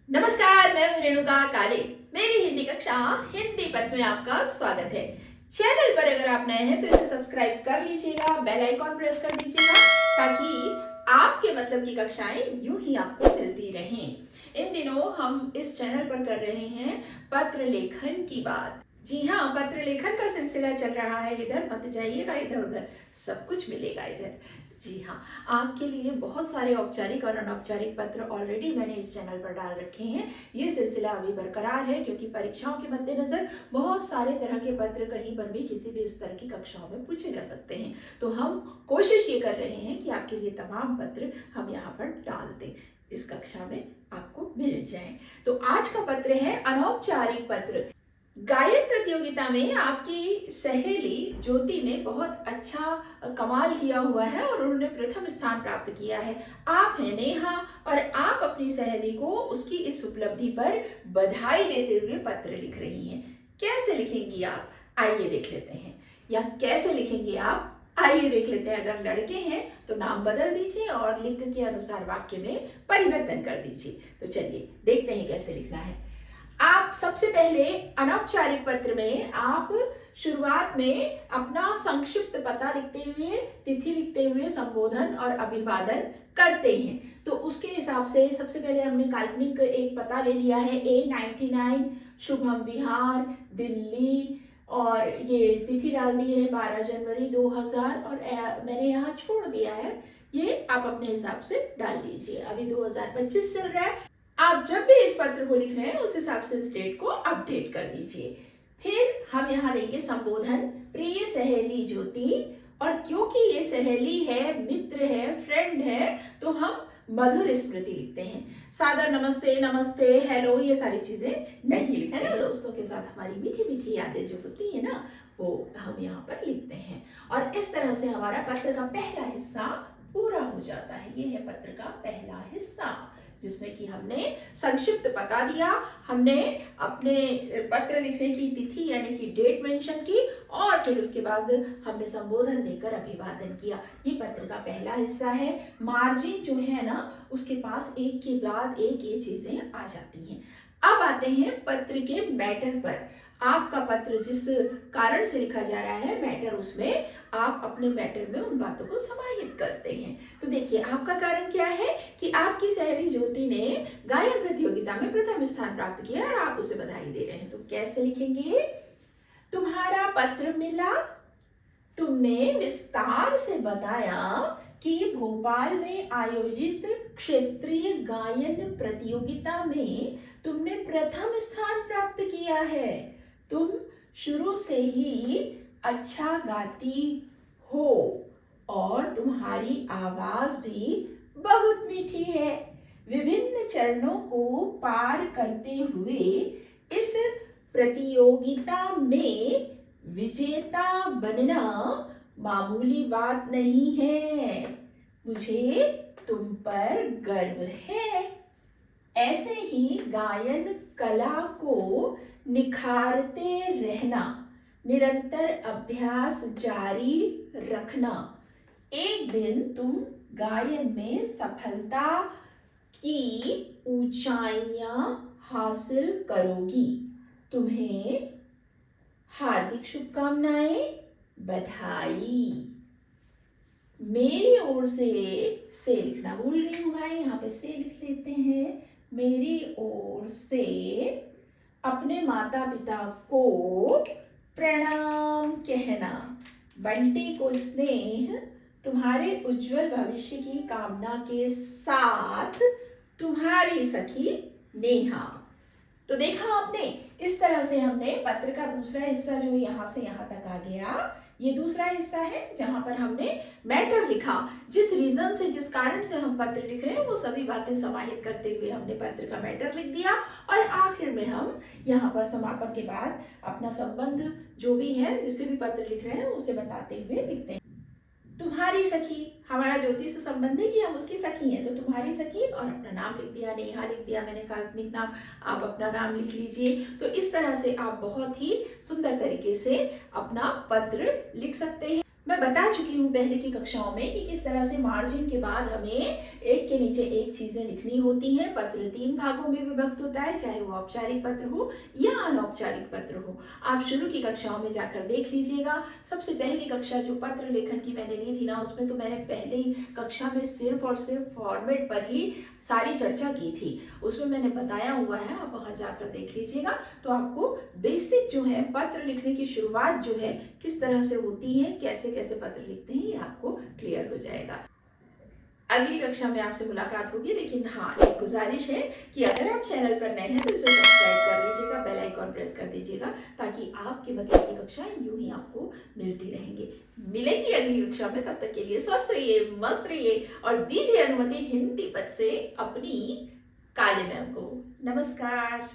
नमस्कार, मैं हूं रेणुका काले। मेरी हिंदी कक्षा हिंदी पथ में आपका स्वागत है। चैनल पर अगर आप नए हैं तो इसे सब्सक्राइब कर लीजिएगा, बेल आइकॉन प्रेस कर दीजिएगा ताकि आपके मतलब की कक्षाएं यूं ही आपको मिलती रहें। इन दिनों हम इस चैनल पर कर रहे हैं पत्र लेखन की बात। जी हाँ, पत्र लेखन का सिलसिला चल रहा है। इधर मत जाइएगा, इधर उधर सब कुछ मिलेगा इधर। जी हाँ, आपके लिए बहुत सारे औपचारिक और अनौपचारिक पत्र ऑलरेडी मैंने इस चैनल पर डाल रखे हैं। ये सिलसिला अभी बरकरार है क्योंकि परीक्षाओं के मद्देनजर बहुत सारे तरह के पत्र कहीं पर भी किसी भी स्तर की कक्षाओं में पूछे जा सकते हैं। तो हम कोशिश ये कर रहे हैं कि आपके लिए तमाम पत्र हम यहाँ पर डाल दें, इस कक्षा में आपको मिल जाए। तो आज का पत्र है अनौपचारिक पत्र। गायन प्रतियोगिता में आपकी सहेली ज्योति ने बहुत अच्छा कमाल किया हुआ है और उन्होंने प्रथम स्थान प्राप्त किया है। आप हैं नेहा और आप अपनी सहेली को उसकी इस उपलब्धि पर बधाई देते हुए पत्र लिख रही हैं। कैसे लिखेंगी आप, आइए देख लेते हैं। या कैसे लिखेंगे आप, आइए देख लेते हैं। अगर लड़के हैं तो नाम बदल दीजिए और लिंग के अनुसार वाक्य में परिवर्तन कर दीजिए। तो चलिए देखते हैं कैसे लिखना है। आप सबसे पहले अनौपचारिक पत्र में आप शुरुआत में अपना संक्षिप्त पता लिखते हुए, तिथि लिखते हुए संबोधन और अभिवादन करते हैं। तो उसके हिसाब से सबसे पहले हमने काल्पनिक एक पता ले लिया है, A99 शुभम विहार दिल्ली, और ये तिथि डाल दी है 12 जनवरी 2000 और मैंने यहाँ छोड़ दिया है, ये आप अपने हिसाब से डाल लीजिए। अभी 2025 चल रहा है। आप जब भी इस पत्र को लिख रहे हैं उस हिसाब से इस डेट को अपडेट कर दीजिए। फिर हम यहाँ देंगे संबोधन, प्रिय सहेली ज्योति। और क्योंकि ये सहेली है, मित्र है, फ्रेंड है, तो हम मधुर स्मृति लिखते हैं। सादर नमस्ते, नमस्ते, हेलो, ये सारी चीजें नहीं लिखते हैं। दोस्तों के साथ हमारी मीठी मीठी यादें जो होती है ना, वो हम यहाँ पर लिखते हैं। और इस तरह से हमारा पत्र का पहला हिस्सा पूरा हो जाता है। ये है पत्र का पहला हिस्सा जिसमें कि हमने संक्षिप्त बता दिया, हमने अपने पत्र लिखने की तिथि यानी कि डेट मेंशन की और फिर उसके बाद हमने संबोधन देकर अभिवादन किया। ये पत्र का पहला हिस्सा है। मार्जिन जो है ना, उसके पास एक के बाद एक ये चीजें आ जाती हैं। अब आते हैं पत्र के मैटर पर। आपका पत्र जिस कारण से लिखा जा रहा है, मैटर, उसमें आप अपने मैटर में उन बातों को समाहित करते हैं। तो देखिए, आपका कारण क्या है कि आपकी सहेली ज्योति ने गायन प्रतियोगिता में प्रथम स्थान प्राप्त किया और आप उसे बधाई दे रहे हैं। तो कैसे लिखेंगे? तुम्हारा पत्र मिला, तुमने विस्तार से बताया कि भोपाल में आयोजित क्षेत्रीय गायन प्रतियोगिता में तुमने प्रथम स्थान प्राप्त किया है। तुम शुरू से ही अच्छा गाती हो और तुम्हारी आवाज भी बहुत मीठी है। विभिन्न चरणों को पार करते हुए इस प्रतियोगिता में विजेता बनना मामूली बात नहीं है। मुझे तुम पर गर्व है। ऐसे ही गायन कला को निखारते रहना, निरंतर अभ्यास जारी रखना। एक दिन तुम गायन में सफलता की ऊंचाइयां हासिल करोगी। तुम्हें हार्दिक शुभकामनाएं, बधाई। मेरी ओर से लिखना भूल गई हूँ भाई, यहाँ पे से लिख लेते हैं। मेरी ओर से अपने माता पिता को प्रणाम कहना। बंटी को स्नेह, तुम्हारे उज्जवल भविष्य की कामना के साथ, तुम्हारी सखी नेहा। तो देखा आपने, इस तरह से हमने पत्र का दूसरा हिस्सा जो यहाँ से यहाँ तक आ गया, ये दूसरा हिस्सा है जहां पर हमने मैटर लिखा। जिस रीजन से, जिस कारण से हम पत्र लिख रहे हैं, वो सभी बातें समाहित करते हुए हमने पत्र का मैटर लिख दिया। और आखिर में हम यहाँ पर समापन के बाद अपना संबंध जो भी है, जिससे भी पत्र लिख रहे हैं, उसे बताते हुए लिखते हैं। तुम्हारी सखी, हमारा ज्योति से संबंध है कि हम उसकी सखी हैं, तो तुम्हारी सखी और अपना नाम लिख दिया, नेहा लिख दिया मैंने, काल्पनिक नाम, आप अपना नाम लिख लीजिए। तो इस तरह से आप बहुत ही सुंदर तरीके से अपना पत्र लिख सकते हैं। मैं बता चुकी हूँ पहले की कक्षाओं में कि किस तरह से मार्जिन के बाद हमें एक के नीचे एक चीजें लिखनी होती हैं। पत्र 3 भागों में विभक्त होता है, चाहे वो औपचारिक पत्र हो या अनौपचारिक पत्र हो। आप शुरू की कक्षाओं में जाकर देख लीजिएगा। सबसे पहली कक्षा जो पत्र लेखन की मैंने ली थी ना, उसमें तो मैंने पहली कक्षा में सिर्फ और सिर्फ फॉर्मेट पर ही सारी चर्चा की थी। उसमें मैंने बताया हुआ है, आप वहां जाकर देख लीजिएगा। तो आपको बेसिक जो है पत्र लिखने की शुरुआत जो है किस तरह से होती है, कैसे कैसे पत्र लिखते हैं, ये आपको क्लियर हो जाएगा। अगली कक्षा में आपसे मुलाकात होगी, लेकिन हाँ, एक गुजारिश है कि अगर आप चैनल पर नए हैं तो इसे सब्सक्राइब कर लीजिएगा, बेल आइकॉन प्रेस कर दीजिएगा, ताकि आपके मतलब की कक्षाएं यूं ही आपको मिलती रहेंगी। मिलेंगी अगली कक्षा में, तब तक के लिए स्वस्थ रहिए, मस्त रहिए और दीजिए अनुमति हिंदी पद से अपनी काले मैम को। नमस्कार।